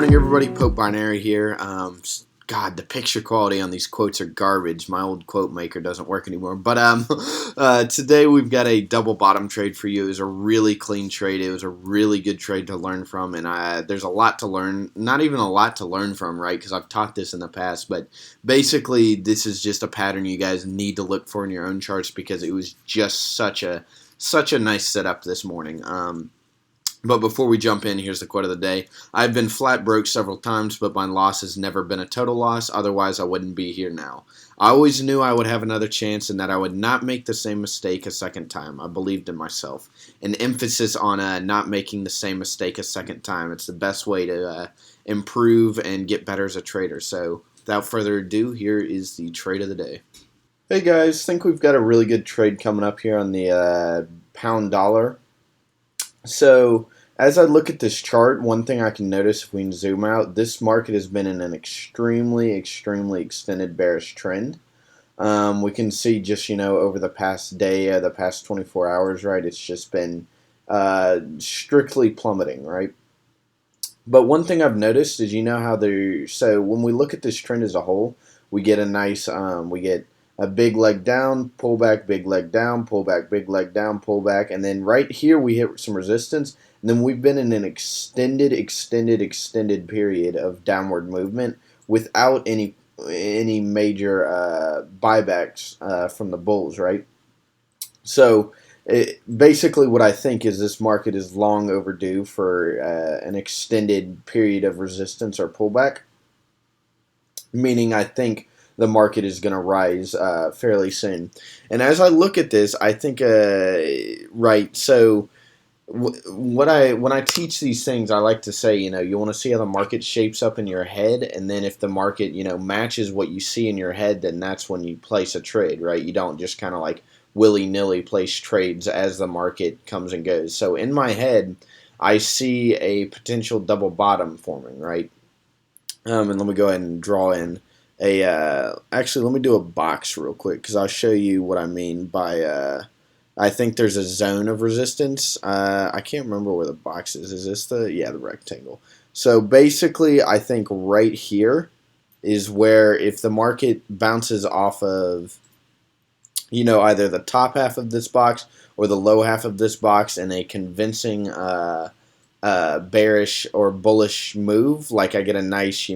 morning, everybody. Pope Binary here. God, the picture quality on these quotes are garbage. My old quote maker doesn't work anymore. But today we've got a double bottom trade for you. It was a really clean trade. It was a really good trade to learn from, and there's a lot to learn. Not even a lot to learn from, right? Because I've taught this in the past. But basically, this is just a pattern you guys need to look for in your own charts because it was just such a nice setup this morning. But before we jump in, here's the quote of the day. I've been flat broke several times, but my loss has never been a total loss. Otherwise, I wouldn't be here now. I always knew I would have another chance and that I would not make the same mistake a second time. I believed in myself. An emphasis on not making the same mistake a second time. It's the best way to improve and get better as a trader. So without further ado, here is the trade of the day. Hey guys, think we've got a really good trade coming up here on the pound dollar. So, as I look at this chart, one thing I can notice if we can zoom out, this market has been in an extremely extended bearish trend. We can see just, over the past day, the past 24 hours, right, it's just been strictly plummeting, right? But one thing I've noticed is, so when we look at this trend as a whole, we get a nice, we get a big leg down, pull back, big leg down, pull back, big leg down, pull back, and then right here we hit some resistance, and then we've been in an extended period of downward movement without any major buybacks from the bulls, right? So basically what I think is this market is long overdue for an extended period of resistance or pullback, meaning I think the market is going to rise fairly soon. And as I look at this, I think, right, so when I teach these things, I like to say, you want to see how the market shapes up in your head, and then if the market, matches what you see in your head, then that's when you place a trade, right? You don't just kind of like willy-nilly place trades as the market comes and goes. So in my head, I see a potential double bottom forming, right? And let me go ahead and draw in actually, let me do a box real quick because I'll show you what I mean by I think there's a zone of resistance. I can't remember where the box is. Is this the rectangle? So basically, I think right here is where if the market bounces off of, either the top half of this box or the low half of this box in a convincing bearish or bullish move, like I get a nice,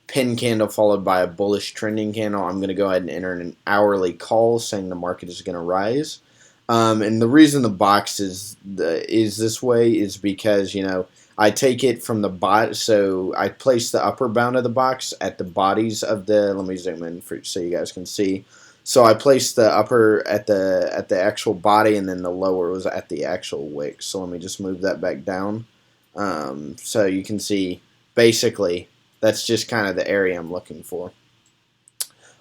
pin candle followed by a bullish trending candle, I'm going to go ahead and enter an hourly call saying the market is going to rise. And the reason the box is this way is because, I take it from the bot, so I place the upper bound of the box at the bodies of the, let me zoom in so you guys can see. So I placed the upper at the actual body, and then the lower was at the actual wick. So let me just move that back down. So you can see basically that's just kind of the area I'm looking for.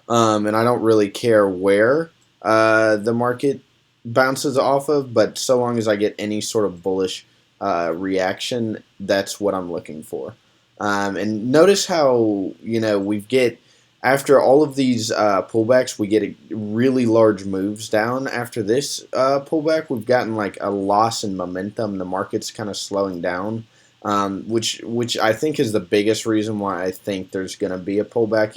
And I don't really care where the market bounces off of, but so long as I get any sort of bullish reaction, that's what I'm looking for. And notice how, we get, after all of these pullbacks, we get really large moves down. After this pullback, we've gotten like a loss in momentum. The market's kind of slowing down. Which I think is the biggest reason why I think there's going to be a pullback.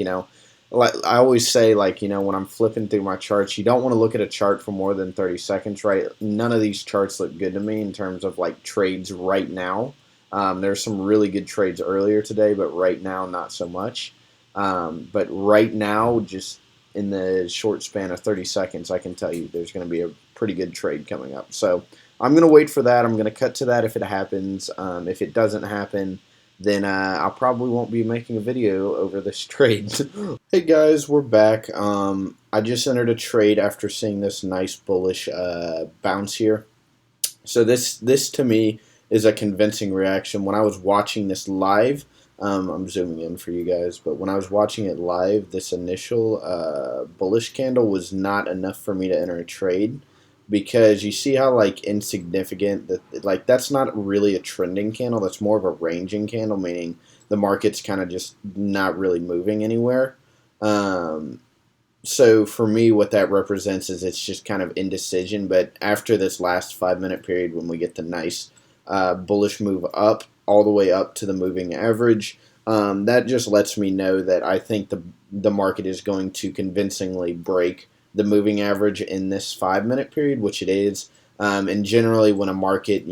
Like I always say, when I'm flipping through my charts, you don't want to look at a chart for more than 30 seconds, right? None of these charts look good to me in terms of like trades right now. There's some really good trades earlier today, but right now, not so much. But right now, just in the short span of 30 seconds, I can tell you there's going to be a pretty good trade coming up. So I'm going to wait for that. I'm going to cut to that if it happens. If it doesn't happen, then I probably won't be making a video over this trade. Hey guys, we're back. I just entered a trade after seeing this nice bullish bounce here. So this to me is a convincing reaction. When I was watching this live, I'm zooming in for you guys, but when I was watching it live, this initial bullish candle was not enough for me to enter a trade. Because you see how insignificant that's not really a trending candle, that's more of a ranging candle, meaning the market's kind of just not really moving anywhere. So for me, what that represents is it's just kind of indecision. But after this last 5-minute period, when we get the nice bullish move up, all the way up to the moving average. That just lets me know that I think the market is going to convincingly break the moving average in this 5 minute period, which it is. And generally, when a market,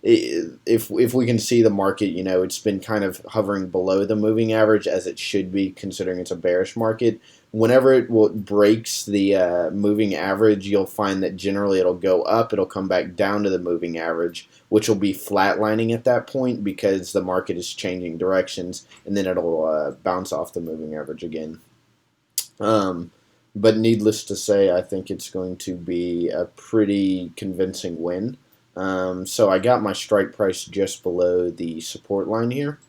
if we can see the market, it's been kind of hovering below the moving average as it should be, considering it's a bearish market. Whenever it breaks the moving average, you'll find that generally it'll go up, it'll come back down to the moving average, which will be flatlining at that point because the market is changing directions, and then it'll bounce off the moving average again. But needless to say, I think it's going to be a pretty convincing win. So I got my strike price just below the support line here,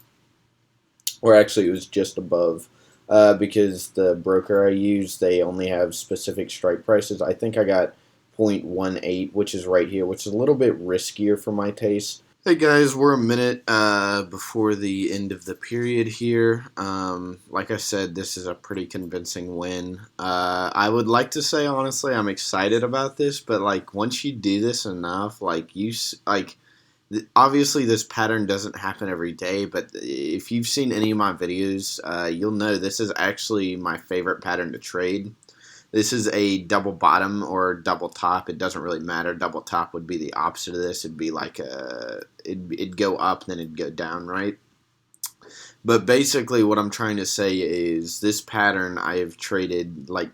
or actually it was just above, because the broker I use, they only have specific strike prices. I think I got 0.18, which is right here, which is a little bit riskier for my taste. Hey guys, we're a minute before the end of the period here. Like I said, this is a pretty convincing win. I would like to say, honestly, I'm excited about this, but like once you do this enough, obviously this pattern doesn't happen every day, but if you've seen any of my videos, you'll know this is actually my favorite pattern to trade. This is a double bottom or double top. It doesn't really matter. Double top would be the opposite of this. It'd be like it'd go up, then it'd go down, right? But basically what I'm trying to say is this pattern I have traded, like,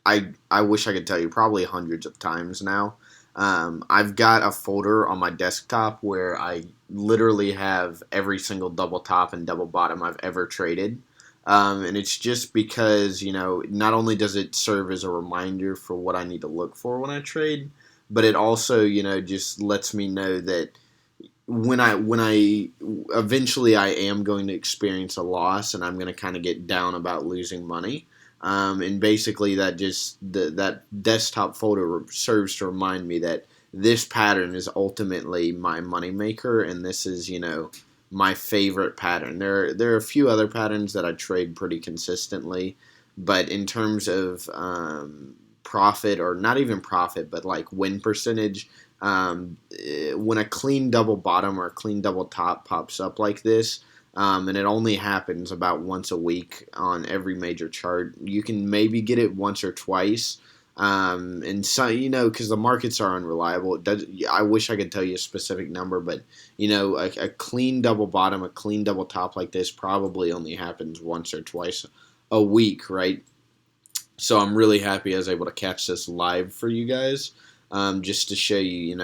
I wish I could tell you, probably hundreds of times now. I've got a folder on my desktop where I literally have every single double top and double bottom I've ever traded. And it's just because, not only does it serve as a reminder for what I need to look for when I trade, but it also, just lets me know that when I eventually I am going to experience a loss and I'm going to kind of get down about losing money. And basically that desktop folder serves to remind me that this pattern is ultimately my moneymaker, and this is, my favorite pattern. There are a few other patterns that I trade pretty consistently, but in terms of profit, or not even profit, but like win percentage, when a clean double bottom or a clean double top pops up like this, and it only happens about once a week on every major chart, you can maybe get it once or twice. And so, because the markets are unreliable, I wish I could tell you a specific number, but, a clean double bottom, a clean double top like this probably only happens once or twice a week, right? So I'm really happy I was able to catch this live for you guys, just to show you,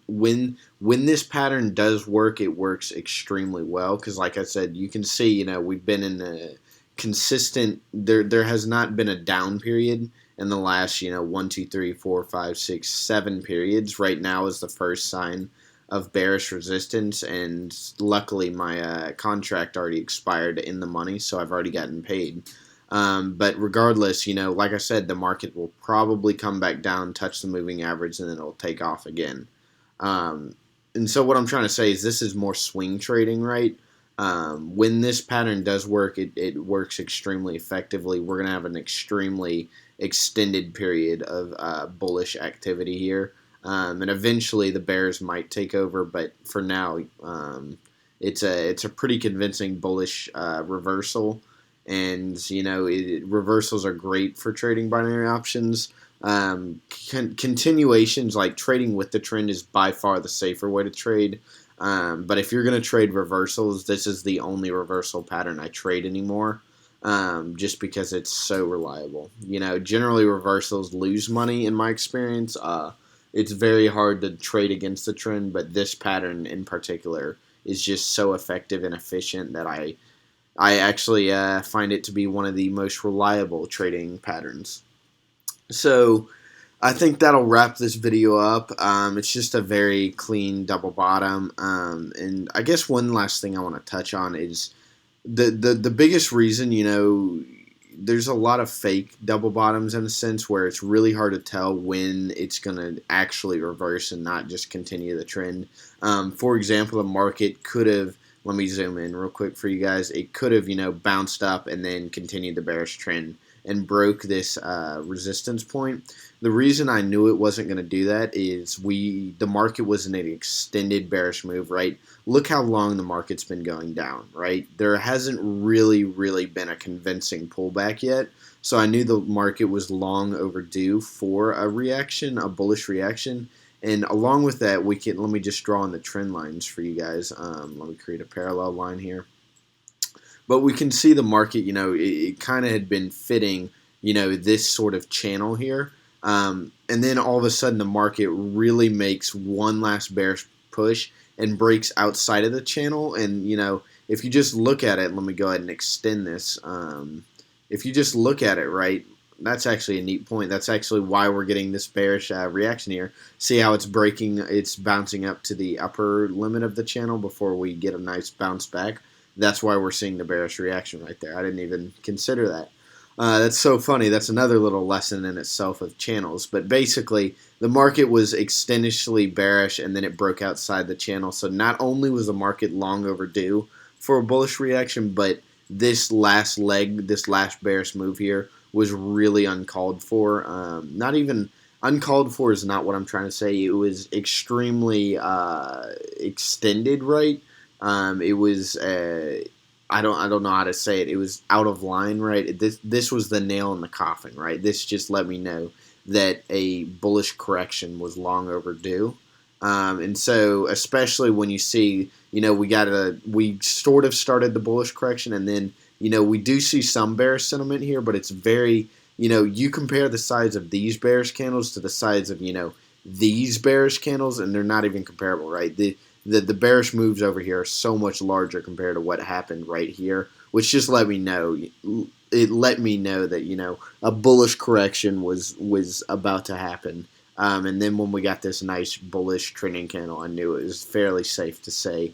when this pattern does work, it works extremely well, because like I said, you can see, we've been in a consistent, there has not been a down period in the last, 1, 2, 3, 4, 5, 6, 7 periods. Right now is the first sign of bearish resistance, and luckily my contract already expired in the money, so I've already gotten paid. But regardless, like I said, the market will probably come back down, touch the moving average, and then it'll take off again. And so what I'm trying to say is this is more swing trading, right? When this pattern does work, it works extremely effectively. We're going to have an extremely extended period of bullish activity here, and eventually the bears might take over, but for now, it's a pretty convincing bullish reversal. And reversals are great for trading binary options. Continuations, like trading with the trend, is by far the safer way to trade. But if you're going to trade reversals, this is the only reversal pattern I trade anymore, just because it's so reliable. Generally reversals lose money in my experience. It's very hard to trade against the trend, but this pattern in particular is just so effective and efficient that I actually find it to be one of the most reliable trading patterns. So I think that'll wrap this video up. It's just a very clean double bottom. And I guess one last thing I want to touch on is the biggest reason, there's a lot of fake double bottoms in a sense where it's really hard to tell when it's going to actually reverse and not just continue the trend. For example, the market could have, let me zoom in real quick for you guys, it could have, bounced up and then continued the bearish trend and broke this resistance point. The reason I knew it wasn't going to do that is the market was in an extended bearish move, right? Look how long the market's been going down, right? There hasn't really been a convincing pullback yet. So I knew the market was long overdue for a reaction, a bullish reaction. And along with that, let me just draw on the trend lines for you guys. Let me create a parallel line here. But we can see the market, it kind of had been fitting, this sort of channel here. And then all of a sudden the market really makes one last bearish push and breaks outside of the channel. And, if you just look at it, let me go ahead and extend this. If you just look at it, right, that's actually a neat point. That's actually why we're getting this bearish reaction here. See how it's bouncing up to the upper limit of the channel before we get a nice bounce back. That's why we're seeing the bearish reaction right there. I didn't even consider that. That's so funny. That's another little lesson in itself of channels. But basically, the market was extendedly bearish, and then it broke outside the channel. So not only was the market long overdue for a bullish reaction, but this last leg, this last bearish move here was really uncalled for. Not even uncalled for is not what I'm trying to say. It was extremely extended, right? It was I don't know how to say it. It was out of line, right? This was the nail in the coffin, right? This just let me know that a bullish correction was long overdue. And so, especially when you see, we sort of started the bullish correction, and then, we do see some bearish sentiment here, but it's very, you compare the size of these bearish candles to the size of, these bearish candles, and they're not even comparable, right? The bearish moves over here are so much larger compared to what happened right here, which just let me know. It let me know that, a bullish correction was about to happen. And then when we got this nice bullish trending candle, I knew it was fairly safe to say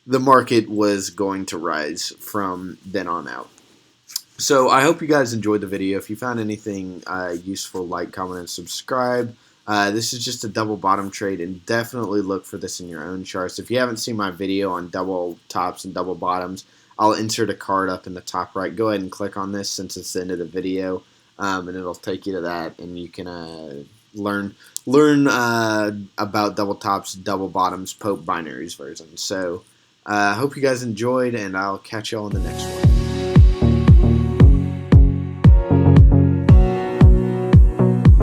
the market was going to rise from then on out. So I hope you guys enjoyed the video. If you found anything useful, like, comment, and subscribe. This is just a double bottom trade, and definitely look for this in your own charts. If you haven't seen my video on double tops and double bottoms, I'll insert a card up in the top right. Go ahead and click on this since it's the end of the video, and it'll take you to that, and you can learn about double tops, double bottoms, Pope binaries version. So I hope you guys enjoyed, and I'll catch you all in the next one.